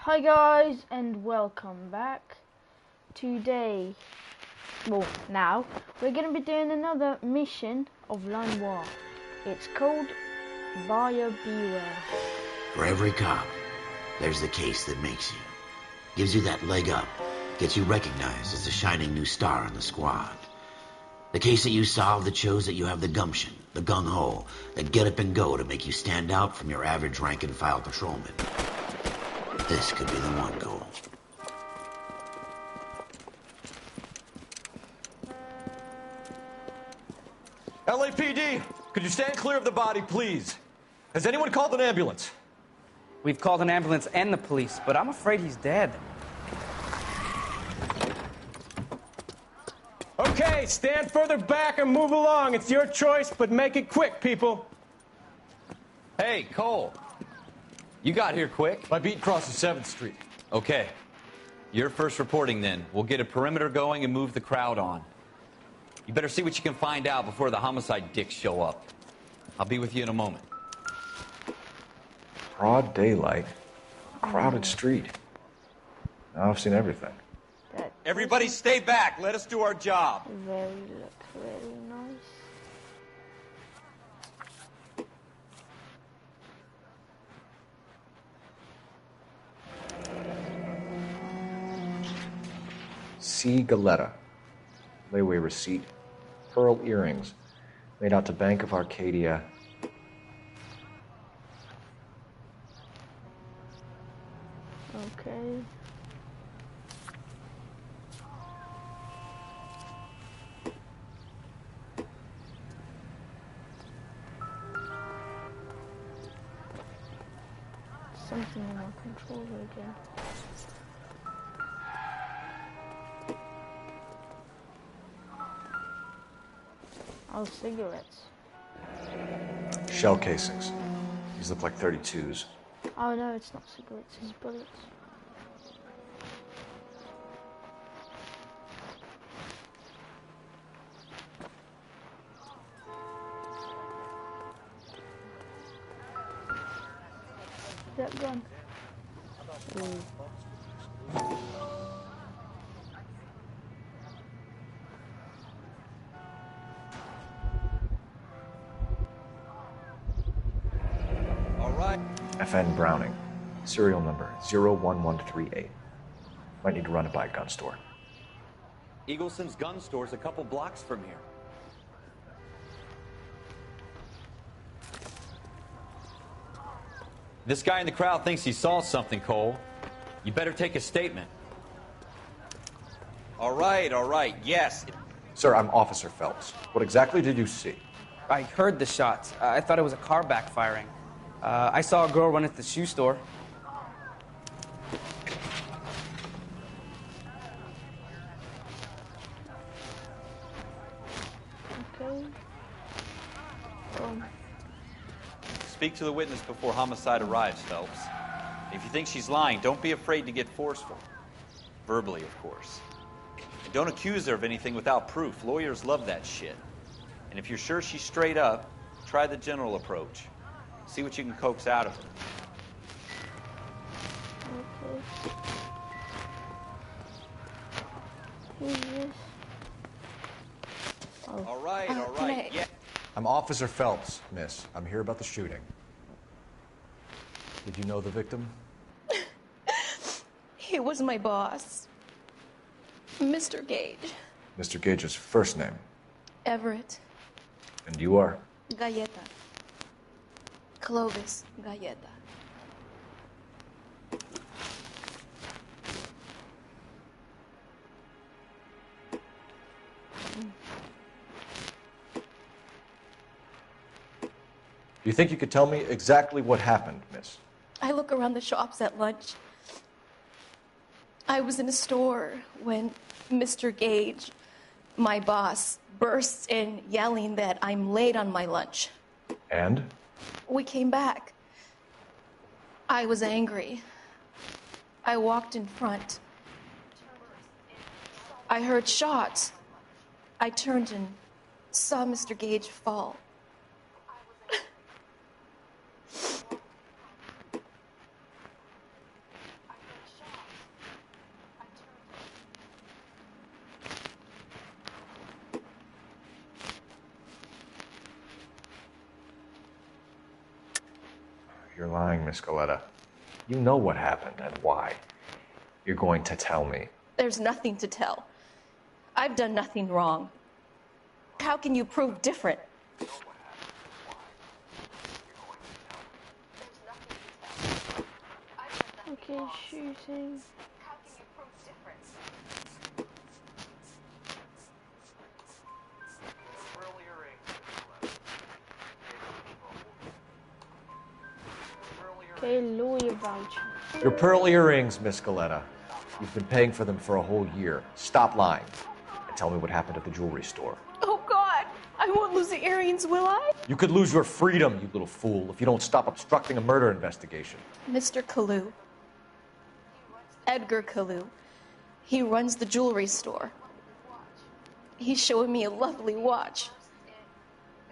Hi guys and welcome back. Now we're going to be doing another mission of Noire. It's called Buyer Beware. For every cop, there's the case that makes you. Gives you that leg up. Gets you recognized as a shining new star in the squad. The case that you solve that shows that you have the gumption, the gung-ho, the get up and go to make you stand out from your average rank-and-file patrolman. This could be the one goal. LAPD, could you stand clear of the body, please? Has anyone called an ambulance? We've called an ambulance and the police, but I'm afraid he's dead. Okay, stand further back and move along. It's your choice, but make it quick, people. Hey, Cole. You got here quick. My beat crosses 7th Street. Okay. You're first reporting then. We'll get a perimeter going and move the crowd on. You better see what you can find out before the homicide dicks show up. I'll be with you in a moment. Broad daylight. Crowded street. Now I've seen everything. Everybody stay back. Let us do our job. Very nice. C. Galetta. Layaway receipt. Pearl earrings. Made out to Bank of Arcadia. Okay. Something in my controller again. Oh, cigarettes. Shell casings. These look like 32s. Oh no, it's not cigarettes, it's bullets. That gun. Ooh. All right. FN Browning. Serial number 01138. Might need to run it by a gun store. Eagleson's gun store's a couple blocks from here. This guy in the crowd thinks he saw something, Cole. You better take a statement. All right, yes. Sir, I'm Officer Phelps. What exactly did you see? I heard the shots. I thought it was a car backfiring. I saw a girl run at the shoe store. Okay. Speak to the witness before homicide arrives, Phelps. If you think she's lying, don't be afraid to get forceful. Verbally, of course. And don't accuse her of anything without proof. Lawyers love that shit. And if you're sure she's straight up, try the general approach. See what you can coax out of her. Okay. Who's this? Oh. All right, yeah. I'm Officer Phelps, miss. I'm here about the shooting. Did you know the victim? He was my boss, Mr. Gage. Mr. Gage's first name. Everett. And you are? Galleta. Clovis Galleta. Do you think you could tell me exactly what happened, miss? I look around the shops at lunch. I was in a store when Mr. Gage, my boss, bursts in yelling that I'm late on my lunch. And? We came back. I was angry. I walked in front. I heard shots. I turned and saw Mr. Gage fall. You're lying, Miss Galetta. You know what happened and why. You're going to tell me. There's nothing to tell. I've done nothing wrong. How can you prove different? Okay, shooting. How can you prove different? Okay, lawyer voucher. Your pearl earrings, Miss Galetta. You've been paying for them for a whole year. Stop lying and tell me what happened at the jewelry store. Oh, God! I won't lose the earrings, will I? You could lose your freedom, you little fool, if you don't stop obstructing a murder investigation. Mr. Kalu. Edgar Kalu. He runs the jewelry store. He's showing me a lovely watch.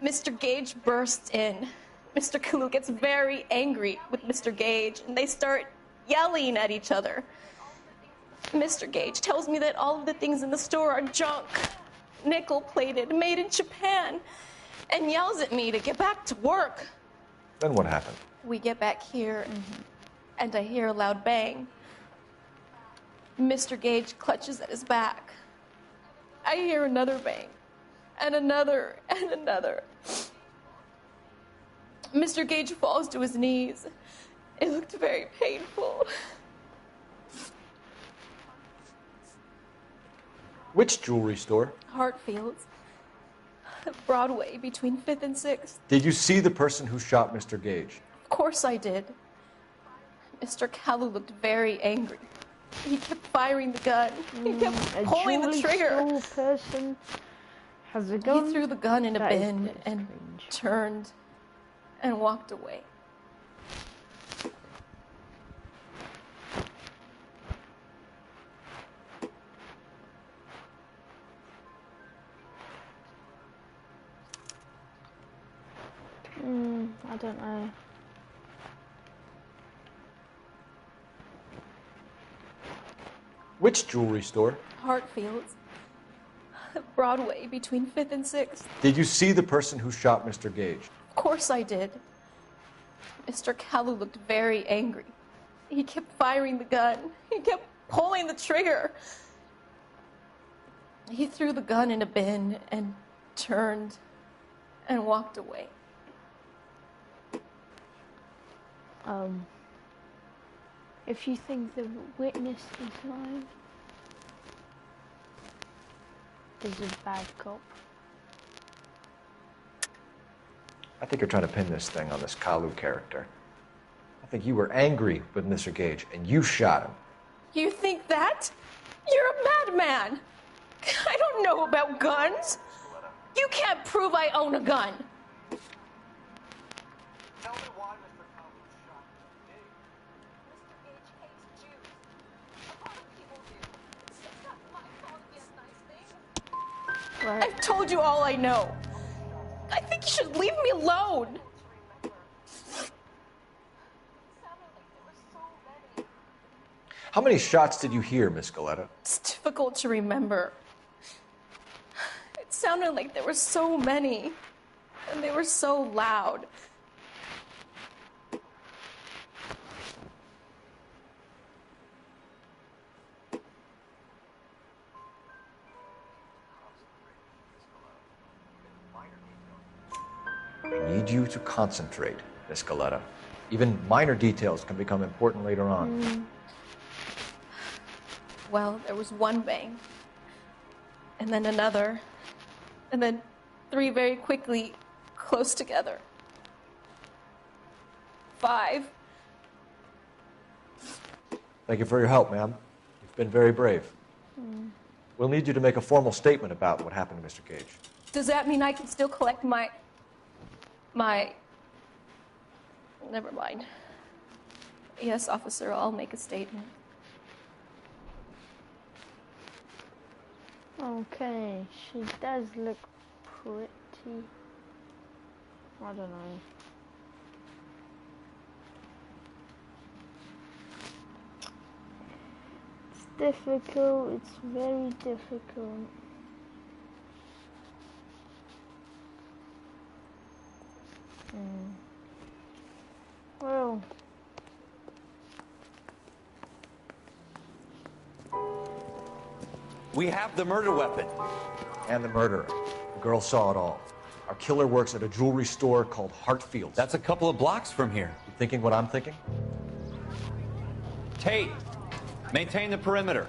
Mr. Gage bursts in. Mr. Kalu gets very angry with Mr. Gage, and they start yelling at each other. Mr. Gage tells me that all of the things in the store are junk, nickel-plated, made in Japan, and yells at me to get back to work. Then what happened? We get back here, and I hear a loud bang. Mr. Gage clutches at his back. I hear another bang, and another, and another. Mr. Gage falls to his knees. It looked very painful. Which jewelry store? Hartfield's. Broadway, between 5th and 6th. Did you see the person who shot Mr. Gage? Of course I did. Mr. Kalu looked very angry. He kept firing the gun. He kept pulling the trigger. A jewelry store person has a gun. He threw the gun in a That is bin very and strange. turned and walked away. I don't know. Which jewelry store? Hartfield's. Broadway, between 5th and 6th. Did you see the person who shot Mr. Gage? Of course I did. Mr. Kalu looked very angry. He kept firing the gun. He kept pulling the trigger. He threw the gun in a bin and turned and walked away. If you think the witness is lying, is a bad cop. I think you're trying to pin this thing on this Kalu character. I think you were angry with Mr. Gage, and you shot him. You think that? You're a madman. I don't know about guns. You can't prove I own a gun. Tell me why Mr. Kalu shot Mr. Gage. Mr. Gage hates Jews. A lot of people do. It's not my fault to be a nice thing. Right. I've told you all I know. I think you should leave me alone. How many shots did you hear, Miss Galetta? It's difficult to remember. It sounded like there were so many, and they were so loud. I need you to concentrate, Miss Galetta. Even minor details can become important later on. Well, there was one bang, and then another, and then three very quickly, close together. 5. Thank you for your help, ma'am. You've been very brave. We'll need you to make a formal statement about what happened to Mr. Gage. Does that mean I can still collect my... Never mind. Yes, officer, I'll make a statement. Okay, she does look pretty. I don't know. It's difficult, it's very difficult. Well, We have the murder weapon. And the murderer. The girl saw it all. Our killer works at a jewelry store called Hartfield's. That's a couple of blocks from here. You thinking what I'm thinking? Tate, maintain the perimeter.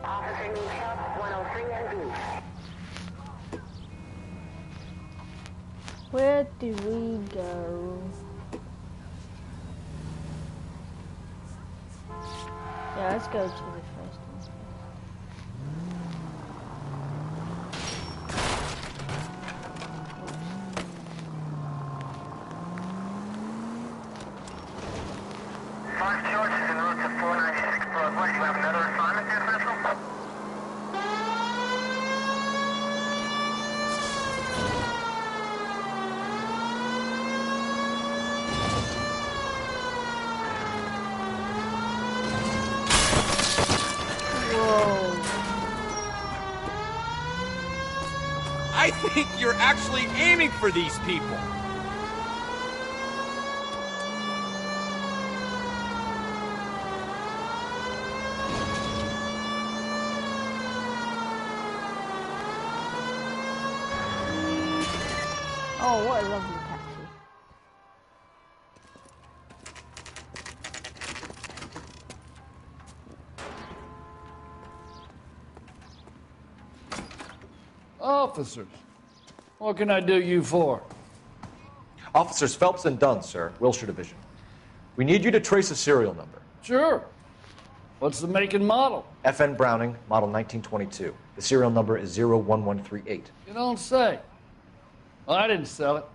Officer needs help, 103 and blue. where do we go? Yeah, let's go to the first one. Five George is en route to 496 Broadway. You have another assignment there, Central? Whoa. I think you're actually aiming for these people. Oh, what a lovely taxi. Officers, what can I do you for? Officers Phelps and Dunn, sir, Wilshire Division. We need you to trace a serial number. Sure. What's the make and model? FN Browning, model 1922. The serial number is 01138. You don't say. Well, I didn't sell it.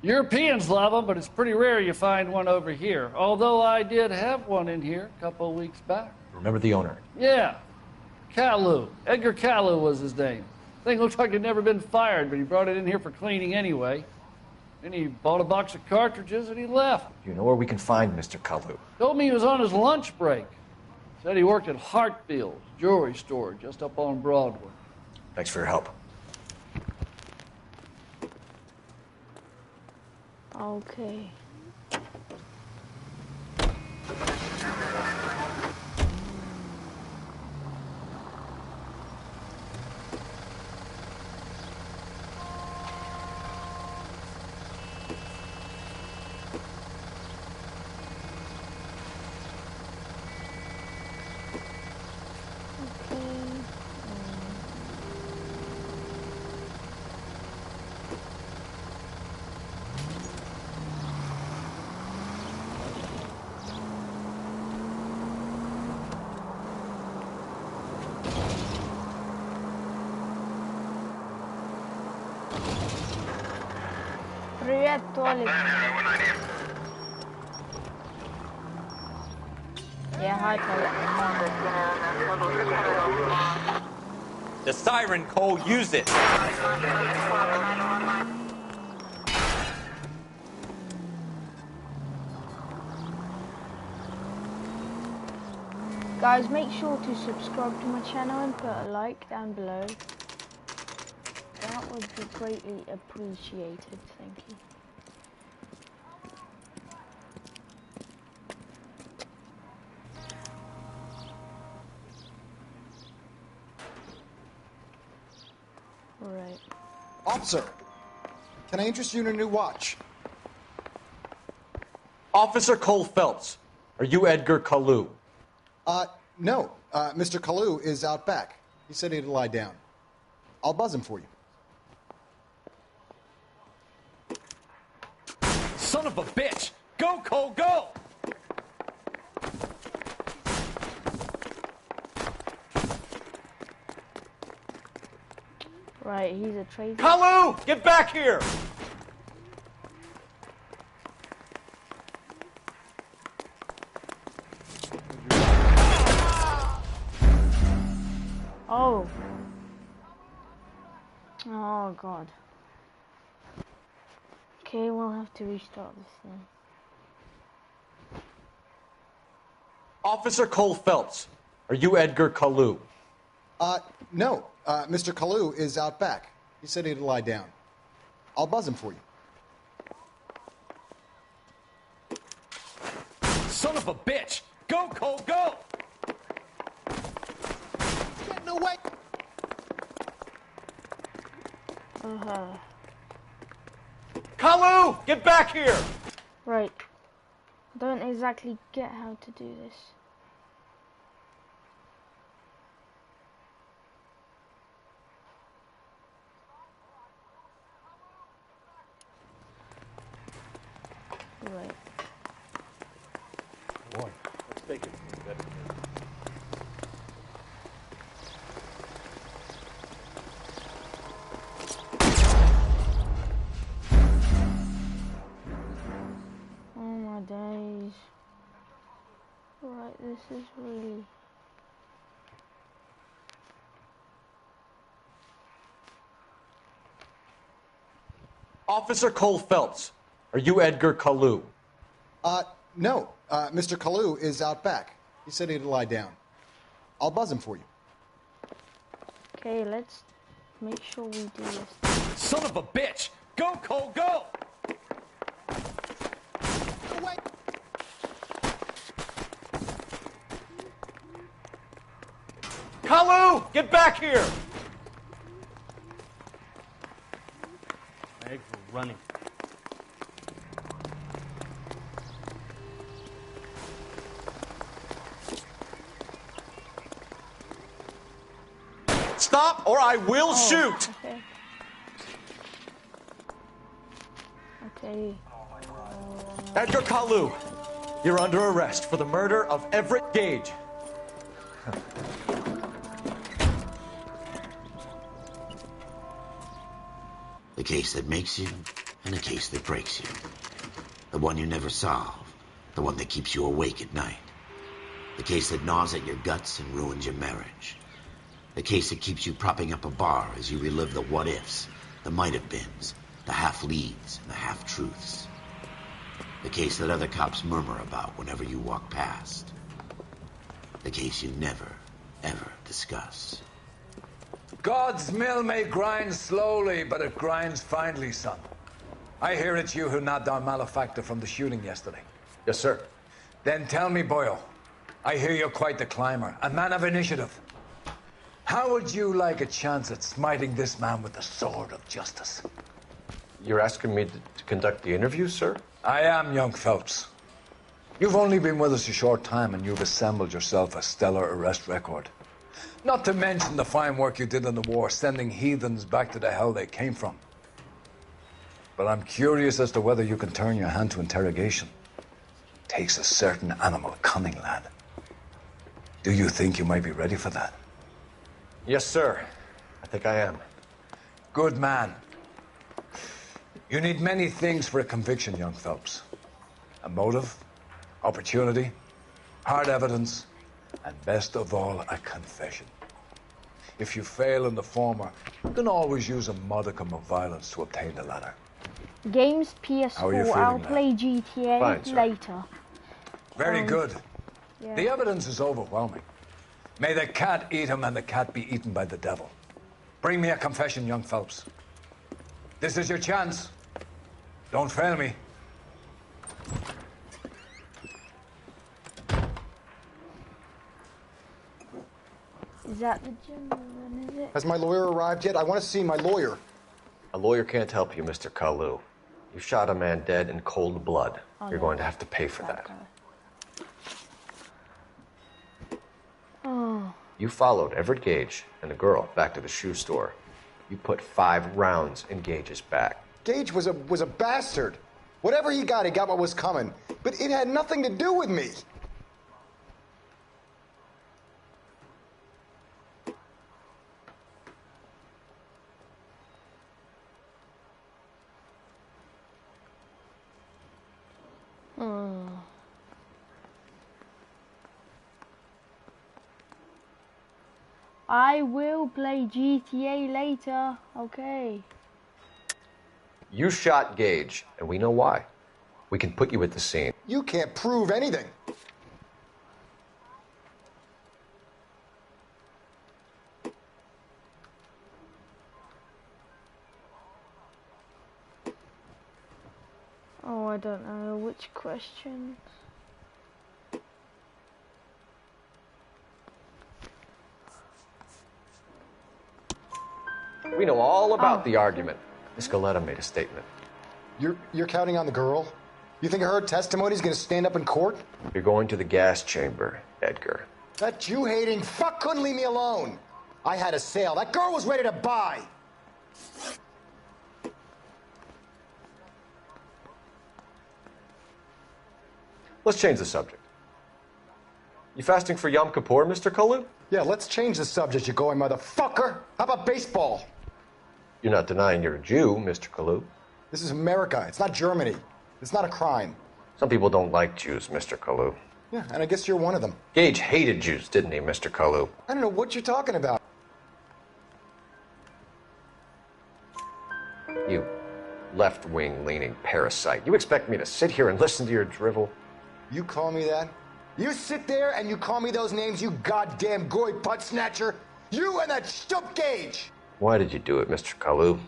Europeans love them, but it's pretty rare you find one over here. Although I did have one in here a couple of weeks back. Remember the owner? Yeah. Kalu. Edgar Kalu was his name. Thing looked like it'd never been fired, but he brought it in here for cleaning anyway. Then he bought a box of cartridges and he left. You know where we can find Mr. Kalu? Told me he was on his lunch break. Said he worked at Hartfield's jewelry store just up on Broadway. Thanks for your help. Okay. Привет, Толик. Yeah, hi, Толик. The siren, Cole, use it. Guys, make sure to subscribe to my channel and put a like down below. That would be greatly appreciated. Thank you. Right. Officer, can I interest you in a new watch? Officer Cole Phelps, are you Edgar Kalu? No. Mr. Kalu is out back. He said he'd lie down. I'll buzz him for you. Son of a bitch! Go, Cole, go! Right, he's a traitor. Kalu! Get back here! Oh. Oh, God. Okay, we'll have to restart this then. Officer Cole Phelps, are you Edgar Kalu? No. Mr. Kalu is out back. He said he'd lie down. I'll buzz him for you. Son of a bitch! Go, Cole, go! Get in the way! Kalu, get back here! Right. I don't exactly get how to do this. Right. Boy, let's take it. Oh my days. Right, this is really... Officer Cole Phelps, are you Edgar Kalu? No. Mr. Kalu is out back. He said he'd lie down. I'll buzz him for you. Okay, let's make sure we do this. Son of a bitch! Go, Cole, go! Wait. Kalu, get back here! My eggs were running. Stop or I will shoot! Okay. Okay. Edgar Kalu, you're under arrest for the murder of Everett Gage. The case that makes you, and the case that breaks you. The one you never solve, the one that keeps you awake at night. The case that gnaws at your guts and ruins your marriage. The case that keeps you propping up a bar as you relive the what-ifs, the might-have-beens, the half-leads, and the half-truths. The case that other cops murmur about whenever you walk past. The case you never, ever discuss. God's mill may grind slowly, but it grinds finely, son. I hear it's you who nabbed our malefactor from the shooting yesterday. Yes, sir. Then tell me, Boyle, I hear you're quite the climber, a man of initiative. How would you like a chance at smiting this man with the sword of justice? You're asking me to conduct the interview, sir? I am, young Phelps. You've only been with us a short time, and you've assembled yourself a stellar arrest record. Not to mention the fine work you did in the war, sending heathens back to the hell they came from. But I'm curious as to whether you can turn your hand to interrogation. Takes a certain animal cunning, lad. Do you think you might be ready for that? Yes, sir. I think I am. Good man. You need many things for a conviction, young Phelps. A motive, opportunity, hard evidence, and best of all, a confession. If you fail in the former, you can always use a modicum of violence to obtain the latter. Games How are you PS4, feeling I'll now? play GTA Fine, sir. later. Very good. Yeah. The evidence is overwhelming. May the cat eat him and the cat be eaten by the devil. Bring me a confession, young Phelps. This is your chance. Don't fail me. Is that the gentleman, is it? Has my lawyer arrived yet? I want to see my lawyer. A lawyer can't help you, Mr. Kalu. You shot a man dead in cold blood. Oh, You're no. going to have to pay for that. Oh. You followed Everett Gage and the girl back to the shoe store. You put 5 rounds in Gage's back. Gage was a bastard. Whatever he got what was coming. But it had nothing to do with me. I will play GTA later. Okay. You shot Gage, and we know why. We can put you at the scene. You can't prove anything. Oh, I don't know which question. We know all about the argument. Miss Galetta made a statement. You're counting on the girl? You think her testimony's gonna stand up in court? You're going to the gas chamber, Edgar. That Jew-hating fuck couldn't leave me alone. I had a sale. That girl was ready to buy. Let's change the subject. You fasting for Yom Kippur, Mr. Kalu? Yeah, let's change the subject, you going motherfucker. How about baseball? You're not denying you're a Jew, Mr. Kalu. This is America. It's not Germany. It's not a crime. Some people don't like Jews, Mr. Kalu. Yeah, and I guess you're one of them. Gage hated Jews, didn't he, Mr. Kalu? I don't know what you're talking about. You left-wing leaning parasite. You expect me to sit here and listen to your drivel? You call me that? You sit there and you call me those names, you goddamn goy putt snatcher? You and that stup Gage! Why did you do it, Mr. Kalu?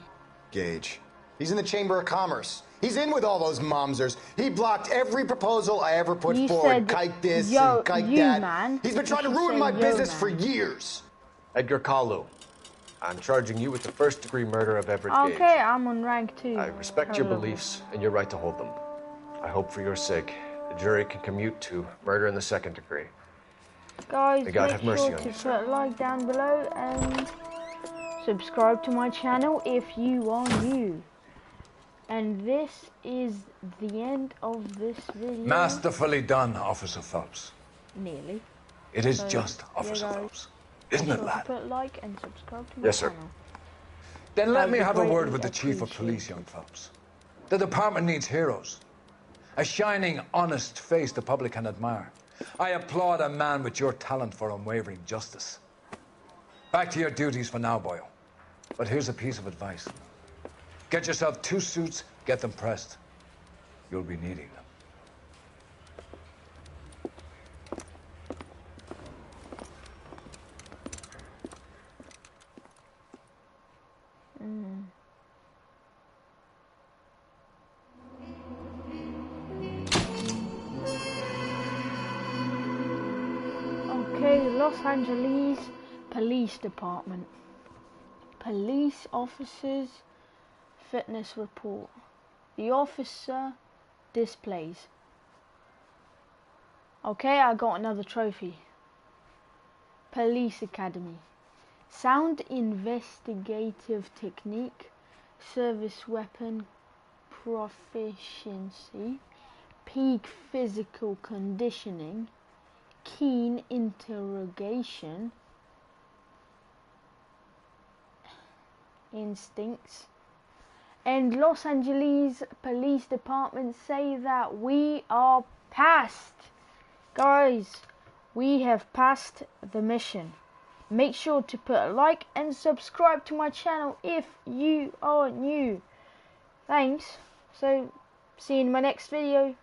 Gage. He's in the Chamber of Commerce. He's in with all those momsers. He blocked every proposal I ever put forward. Kike this and kike that. Man. He's been trying to ruin my business for years. Edgar Kalu, I'm charging you with the first-degree murder of Everett Gage. Okay, I'm on rank 2. I respect your beliefs and your right to hold them. I hope for your sake the jury can commute to murder in the second degree. Guys, May God make have mercy sure on to you, put a like down below and subscribe to my channel if you are new. And this is the end of this video. Masterfully done, Officer Phelps. Nearly. It is So, just Officer yeah, Phelps. Isn't it, lad? Put a like and subscribe to my Yes, sir. channel. Then let me I'd have a word greatly with the Chief of appreciate Police, young Phelps. The department needs heroes. A shining, honest face the public can admire. I applaud a man with your talent for unwavering justice. Back to your duties for now, Boyle. But here's a piece of advice. Get yourself 2 suits, get them pressed. You'll be needing them. Okay, Los Angeles Police Department. Police officers fitness report. The officer displays. Okay, I got another trophy. Police Academy. Sound investigative technique. Service weapon proficiency. Peak physical conditioning. Keen interrogation. Instincts. And Los Angeles Police Department say that we are passed. Guys, we have passed the mission. Make sure to put a like and subscribe to my channel if you are new. Thanks. So, see you in my next video.